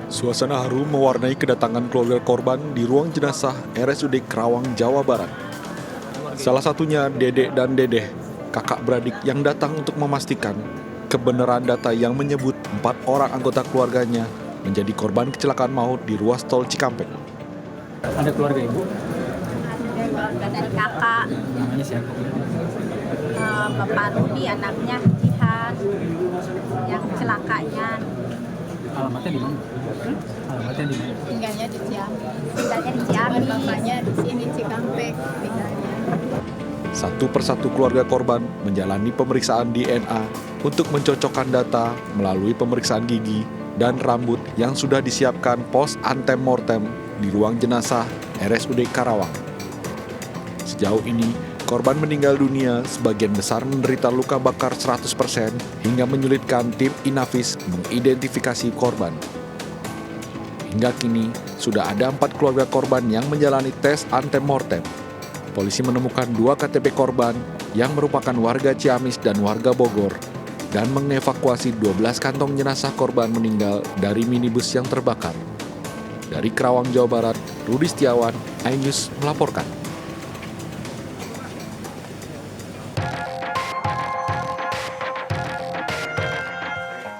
Suasana haru mewarnai kedatangan keluarga korban di ruang jenazah RSUD Karawang, Jawa Barat. Salah satunya Dedek dan Dedeh, kakak beradik yang datang untuk memastikan kebenaran data yang menyebut 4 orang anggota keluarganya menjadi korban kecelakaan maut di ruas tol Cikampek. Ada keluarga ibu? Ada keluarga dari kakak, Namanya siapa? Bapak Rudi, anaknya Jihan, yang celakanya. Alamatnya di mana? Alamatnya di mana? Tinggalnya di Ciamis. Tinggalnya di Ciamis. Bapaknya di sini Cikampek tinggalnya. Satu persatu keluarga korban menjalani pemeriksaan DNA untuk mencocokkan data melalui pemeriksaan gigi dan rambut yang sudah disiapkan pos antemortem di ruang jenazah RSUD Karawang. Sejauh ini, korban meninggal dunia sebagian besar menderita luka bakar 100% hingga menyulitkan tim Inavis mengidentifikasi korban. Hingga kini, sudah ada 4 keluarga korban yang menjalani tes antemortem. Polisi menemukan 2 KTP korban yang merupakan warga Ciamis dan warga Bogor dan mengevakuasi 12 kantong jenazah korban meninggal dari minibus yang terbakar. Dari Karawang, Jawa Barat, Rudi Setiawan, iNews melaporkan.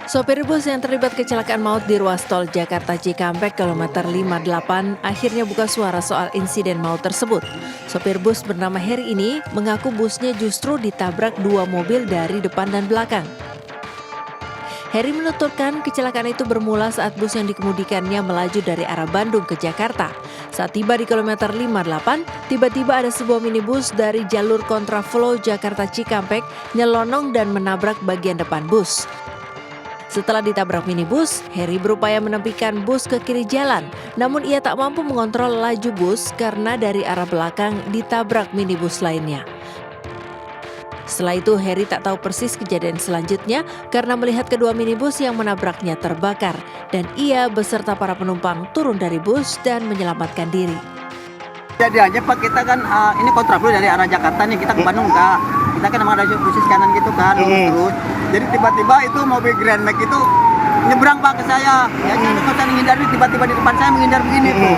Sopir bus yang terlibat kecelakaan maut di ruas tol Jakarta Cikampek kilometer 58 akhirnya buka suara soal insiden maut tersebut. Sopir bus bernama Heri ini mengaku busnya justru ditabrak 2 mobil dari depan dan belakang. Heri menuturkan kecelakaan itu bermula saat bus yang dikemudikannya melaju dari arah Bandung ke Jakarta. Saat tiba di kilometer 58, tiba-tiba ada sebuah minibus dari jalur kontraflow Jakarta Cikampek nyelonong dan menabrak bagian depan bus. Setelah ditabrak minibus, Heri berupaya menepikan bus ke kiri jalan, namun ia tak mampu mengontrol laju bus karena dari arah belakang ditabrak minibus lainnya. Setelah itu, Heri tak tahu persis kejadian selanjutnya karena melihat kedua minibus yang menabraknya terbakar dan ia beserta para penumpang turun dari bus dan menyelamatkan diri. Jadi aja Pak, kita kan ini kontraflow dari arah Jakarta nih, kita ke Bandung Kak. Kita kan emang ada posisi kanan gitu kan, terus. Jadi tiba-tiba itu mobil Grand Max itu nyebrang Pak ke saya. Ya saya menghindar, tiba-tiba di depan saya menghindar begini tuh.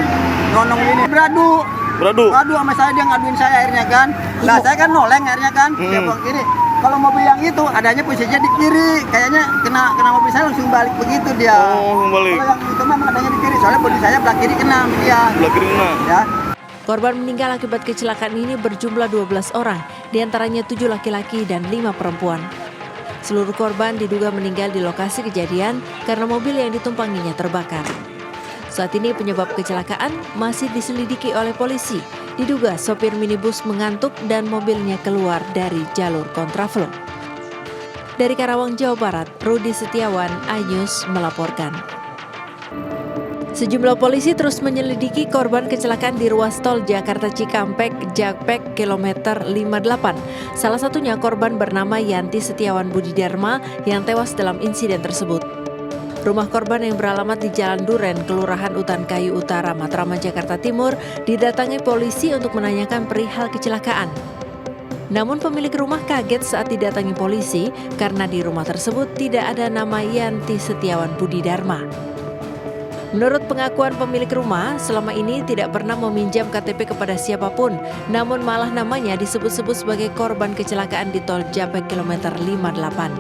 Nonong ini beradu sama saya, dia ngaduin saya akhirnya kan. Nah saya kan noleng akhirnya kan. Dia bilang gini, kalau mobil yang itu adanya posisinya di kiri, kayaknya kena mobil saya langsung balik begitu dia. Balik. Kalau yang itu memang adanya di kiri, soalnya bodi saya belah kiri kena dia. Belah kiri kena. Ya. Korban meninggal akibat kecelakaan ini berjumlah 12 orang, diantaranya 7 laki-laki dan 5 perempuan. Seluruh korban diduga meninggal di lokasi kejadian karena mobil yang ditumpanginya terbakar. Saat ini penyebab kecelakaan masih diselidiki oleh polisi. Diduga sopir minibus mengantuk dan mobilnya keluar dari jalur kontraflow. Dari Karawang, Jawa Barat, Rudi Setiawan, iNews melaporkan. Sejumlah polisi terus menyelidiki korban kecelakaan di ruas tol Jakarta Cikampek, Jakpek, kilometer 58. Salah satunya korban bernama Yanti Setiawan Budidarma yang tewas dalam insiden tersebut. Rumah korban yang beralamat di Jalan Duren, Kelurahan Utan Kayu Utara, Matraman, Jakarta Timur, didatangi polisi untuk menanyakan perihal kecelakaan. Namun pemilik rumah kaget saat didatangi polisi karena di rumah tersebut tidak ada nama Yanti Setiawan Budidarma. Menurut pengakuan pemilik rumah, selama ini tidak pernah meminjam KTP kepada siapapun, namun malah namanya disebut-sebut sebagai korban kecelakaan di tol Japek kilometer 58.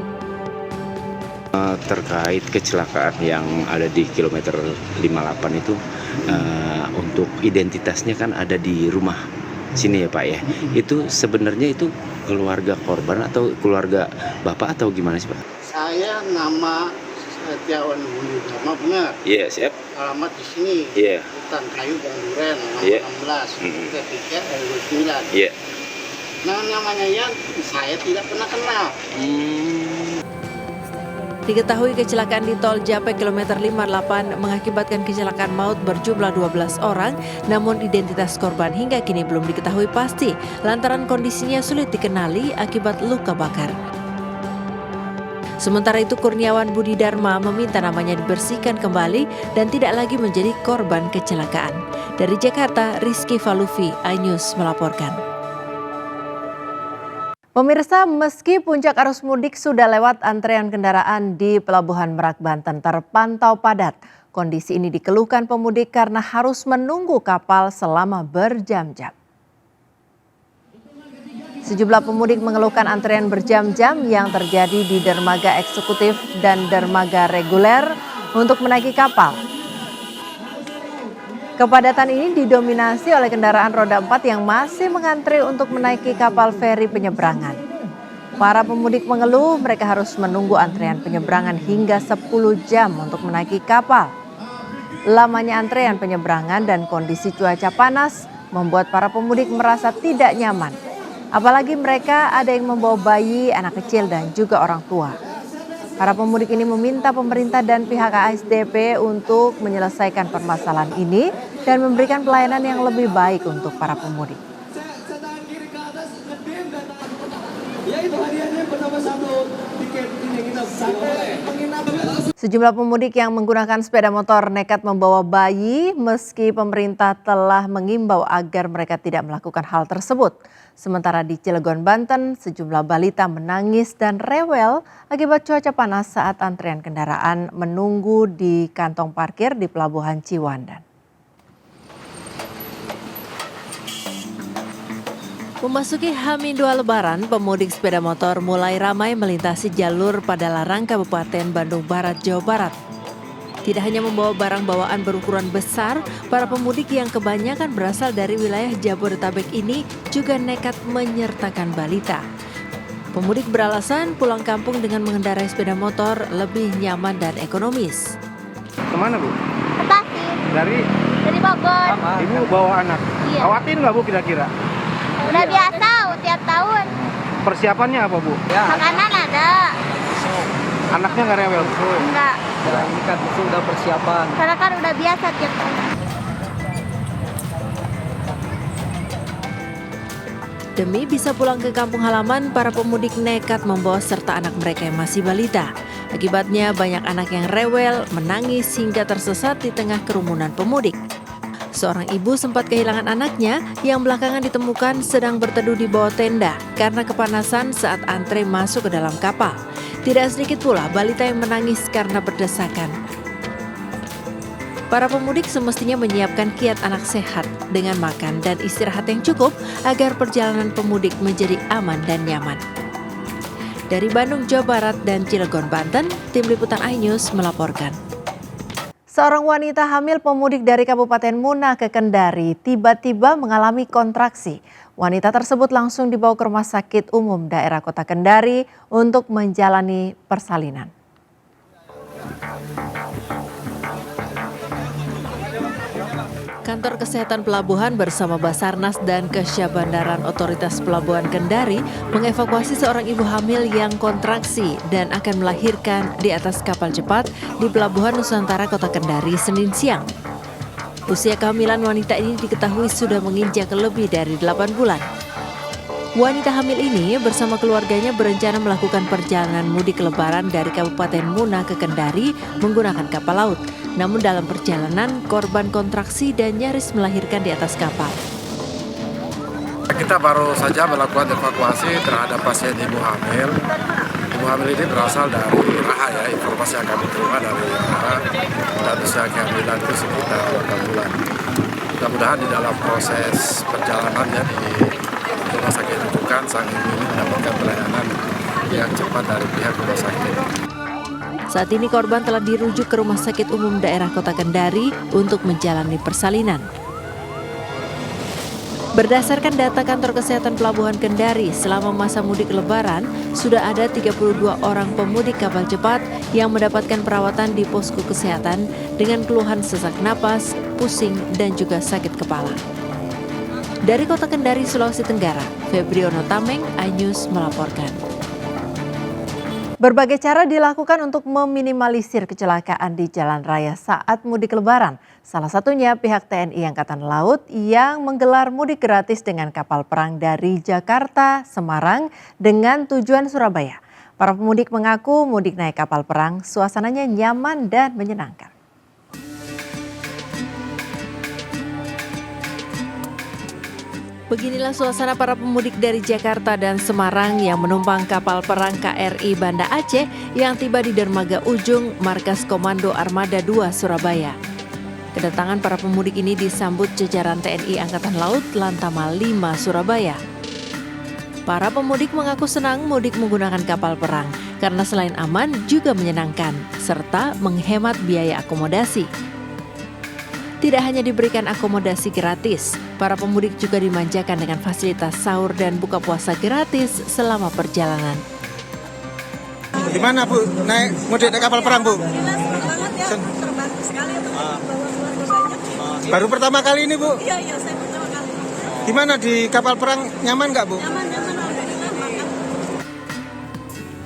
Terkait kecelakaan yang ada di kilometer 58 itu, untuk identitasnya kan ada di rumah sini ya Pak ya. Itu sebenarnya itu keluarga korban atau keluarga Bapak atau gimana sih Pak? Saya nama Setiawan Budidarma benar. Iya, siap. Alamat di sini. Iya. Hutan Kayu dan Duren, nomor 16, ketiga 29. Iya. Nah, namanya Yan, saya tidak pernah kenal. Diketahui kecelakaan di tol Japek kilometer 58 mengakibatkan kecelakaan maut berjumlah 12 orang, namun identitas korban hingga kini belum diketahui pasti lantaran kondisinya sulit dikenali akibat luka bakar. Sementara itu Kurniawan Budidarma meminta namanya dibersihkan kembali dan tidak lagi menjadi korban kecelakaan. Dari Jakarta, Rizky Falufi, iNews melaporkan. Pemirsa, meski puncak arus mudik sudah lewat, antrean kendaraan di Pelabuhan Merak, Banten terpantau padat. Kondisi ini dikeluhkan pemudik karena harus menunggu kapal selama berjam-jam. Sejumlah pemudik mengeluhkan antrean berjam-jam yang terjadi di dermaga eksekutif dan dermaga reguler untuk menaiki kapal. Kepadatan ini didominasi oleh kendaraan roda 4 yang masih mengantri untuk menaiki kapal feri penyeberangan. Para pemudik mengeluh mereka harus menunggu antrean penyeberangan hingga 10 jam untuk menaiki kapal. Lamanya antrean penyeberangan dan kondisi cuaca panas membuat para pemudik merasa tidak nyaman. Apalagi mereka ada yang membawa bayi, anak kecil dan juga orang tua. Para pemudik ini meminta pemerintah dan pihak ASDP untuk menyelesaikan permasalahan ini dan memberikan pelayanan yang lebih baik untuk para pemudik. Sejumlah pemudik yang menggunakan sepeda motor nekat membawa bayi meski pemerintah telah mengimbau agar mereka tidak melakukan hal tersebut. Sementara di Cilegon, Banten, sejumlah balita menangis dan rewel akibat cuaca panas saat antrean kendaraan menunggu di kantong parkir di Pelabuhan Ciwandan. Memasuki H-2 Lebaran, pemudik sepeda motor mulai ramai melintasi jalur Padalarang, Kabupaten Bandung Barat, Jawa Barat. Tidak hanya membawa barang bawaan berukuran besar, para pemudik yang kebanyakan berasal dari wilayah Jabodetabek ini juga nekat menyertakan balita. Pemudik beralasan pulang kampung dengan mengendarai sepeda motor lebih nyaman dan ekonomis. Kemana Bu? Ke Tasik, Dari Bogor. Ibu bawa anak. Iya. Khawatir nggak Bu kira-kira? Udah biasa tiap tahun. Persiapannya apa Bu? Makanan ada. Anaknya nggak rewel Bu? Enggak. Ini kan sudah persiapan. Karena kan udah biasa tiap tahun. Demi bisa pulang ke kampung halaman, para pemudik nekat membawa serta anak mereka yang masih balita. Akibatnya banyak anak yang rewel, menangis hingga tersesat di tengah kerumunan pemudik. Seorang ibu sempat kehilangan anaknya yang belakangan ditemukan sedang berteduh di bawah tenda karena kepanasan saat antre masuk ke dalam kapal. Tidak sedikit pula balita yang menangis karena berdesakan. Para pemudik semestinya menyiapkan kiat anak sehat dengan makan dan istirahat yang cukup agar perjalanan pemudik menjadi aman dan nyaman. Dari Bandung, Jawa Barat dan Cilegon, Banten, Tim Liputan iNews melaporkan. Seorang wanita hamil pemudik dari Kabupaten Muna ke Kendari tiba-tiba mengalami kontraksi. Wanita tersebut langsung dibawa ke Rumah Sakit Umum Daerah Kota Kendari untuk menjalani persalinan. Kantor Kesehatan Pelabuhan bersama Basarnas dan Kesyabandaran Otoritas Pelabuhan Kendari mengevakuasi seorang ibu hamil yang kontraksi dan akan melahirkan di atas kapal cepat di Pelabuhan Nusantara Kota Kendari Senin siang. Usia kehamilan wanita ini diketahui sudah menginjak lebih dari 8 bulan. Wanita hamil ini bersama keluarganya berencana melakukan perjalanan mudik lebaran dari Kabupaten Muna ke Kendari menggunakan kapal laut. Namun dalam perjalanan, korban kontraksi dan nyaris melahirkan di atas kapal. Kita baru saja melakukan evakuasi terhadap pasien ibu hamil. Ibu hamil ini berasal dari Raha ya, informasi yang kami terima dari Raha. Dan usia kehamilan itu sekitar 8 bulan. Mudah-mudahan di dalam proses perjalanannya di rumah sakit rujukan, sang ibu ini mendapatkan pelayanan yang cepat dari pihak rumah sakit. Saat ini korban telah dirujuk ke Rumah Sakit Umum Daerah Kota Kendari untuk menjalani persalinan. Berdasarkan data Kantor Kesehatan Pelabuhan Kendari, selama masa mudik Lebaran, sudah ada 32 orang pemudik kapal cepat yang mendapatkan perawatan di posko kesehatan dengan keluhan sesak napas, pusing, dan juga sakit kepala. Dari Kota Kendari, Sulawesi Tenggara, Febriono Tameng, iNews melaporkan. Berbagai cara dilakukan untuk meminimalisir kecelakaan di jalan raya saat mudik Lebaran. Salah satunya pihak TNI Angkatan Laut yang menggelar mudik gratis dengan kapal perang dari Jakarta, Semarang dengan tujuan Surabaya. Para pemudik mengaku mudik naik kapal perang suasananya nyaman dan menyenangkan. Beginilah suasana para pemudik dari Jakarta dan Semarang yang menumpang kapal perang KRI Banda Aceh yang tiba di dermaga Ujung, Markas Komando Armada 2 Surabaya. Kedatangan para pemudik ini disambut jajaran TNI Angkatan Laut Lantamal 5 Surabaya. Para pemudik mengaku senang mudik menggunakan kapal perang karena selain aman juga menyenangkan serta menghemat biaya akomodasi. Tidak hanya diberikan akomodasi gratis, para pemudik juga dimanjakan dengan fasilitas sahur dan buka puasa gratis selama perjalanan. Gimana Bu, mudik naik kapal perang Bu? Terbantu sekali ya bawa keluarga banyak. Baru pertama kali ini Bu? Iya, saya pertama kali. Gimana di kapal perang, nyaman nggak Bu? Nyaman, alhamdulillah, makan.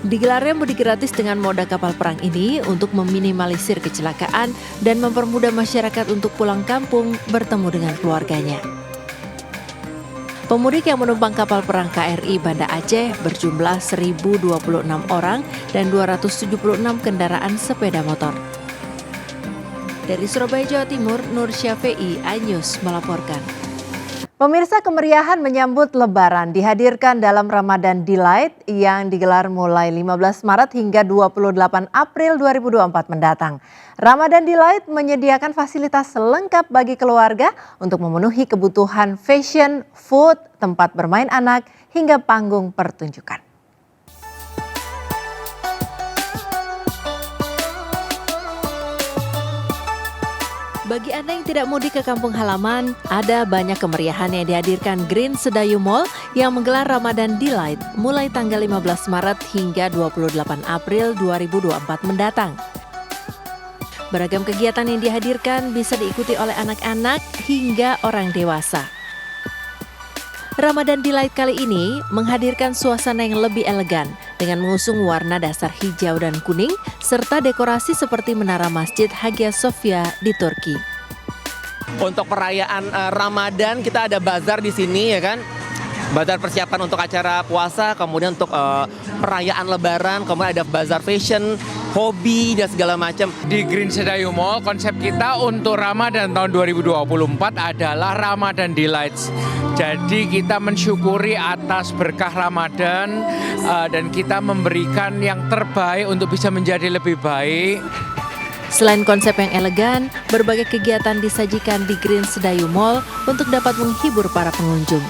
Digelarnya mudik gratis dengan moda kapal perang ini untuk meminimalisir kecelakaan dan mempermudah masyarakat untuk pulang kampung bertemu dengan keluarganya. Pemudik yang menumpang kapal perang KRI Banda Aceh berjumlah 1.026 orang dan 276 kendaraan sepeda motor. Dari Surabaya, Jawa Timur, Nur Syafi'i, iNews melaporkan. Pemirsa, kemeriahan menyambut Lebaran dihadirkan dalam Ramadan Delight yang digelar mulai 15 Maret hingga 28 April 2024 mendatang. Ramadan Delight menyediakan fasilitas lengkap bagi keluarga untuk memenuhi kebutuhan fashion, food, tempat bermain anak, hingga panggung pertunjukan. Bagi Anda yang tidak mudik ke kampung halaman, ada banyak kemeriahan yang dihadirkan Green Sedayu Mall yang menggelar Ramadan Delight mulai tanggal 15 Maret hingga 28 April 2024 mendatang. Beragam kegiatan yang dihadirkan bisa diikuti oleh anak-anak hingga orang dewasa. Ramadan Delight kali ini menghadirkan suasana yang lebih elegan dengan mengusung warna dasar hijau dan kuning serta dekorasi seperti menara Masjid Hagia Sophia di Turki. Untuk perayaan Ramadan kita ada bazar di sini ya kan. Bazar persiapan untuk acara puasa, kemudian untuk perayaan Lebaran, kemudian ada bazar fashion, hobi dan segala macam. Di Green Sedayu Mall konsep kita untuk Ramadan tahun 2024 adalah Ramadan Delights. Jadi kita mensyukuri atas berkah Ramadan dan kita memberikan yang terbaik untuk bisa menjadi lebih baik. Selain konsep yang elegan, berbagai kegiatan disajikan di Green Sedayu Mall untuk dapat menghibur para pengunjung.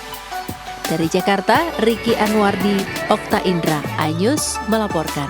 Dari Jakarta, Riki Anwardi, Okta Indra, iNews melaporkan.